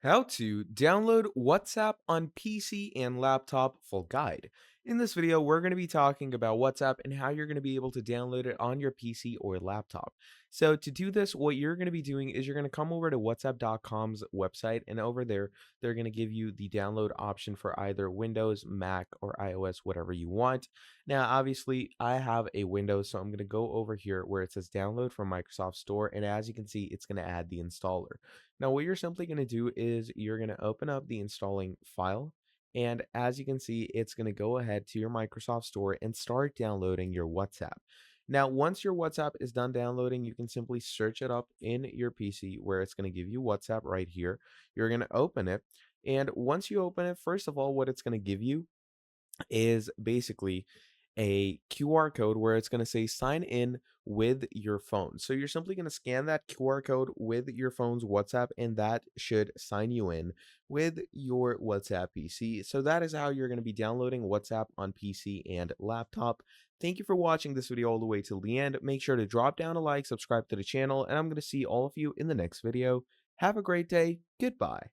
How to download WhatsApp on PC and laptop full guide. In this video, we're going to be talking about WhatsApp and how you're going to be able to download it on your PC or laptop. So to do this, what you're going to be doing is you're going to come over to whatsapp.com's website, and over there, they're going to give you the download option for either Windows, Mac, or iOS, whatever you want. Now, obviously, I have a Windows, so I'm going to go over here where it says download from Microsoft Store, and as you can see, it's going to add the installer. Now, what you're simply going to do is you're going to open up the installing file. And as you can see, it's going to go ahead to your Microsoft Store and start downloading your WhatsApp. Now, once your WhatsApp is done downloading, you can simply search it up in your PC where it's going to give you WhatsApp right here. You're going to open it. And once you open it, first of all, what it's going to give you is basically a QR code where it's going to say sign in with your phone. So you're simply going to scan that QR code with your phone's WhatsApp, and that should sign you in with your WhatsApp PC. So that is how you're going to be downloading WhatsApp on PC and laptop. Thank you for watching this video all the way till the end. Make sure to drop down a like, subscribe to the channel, and I'm going to see all of you in the next video. Have a great day. Goodbye.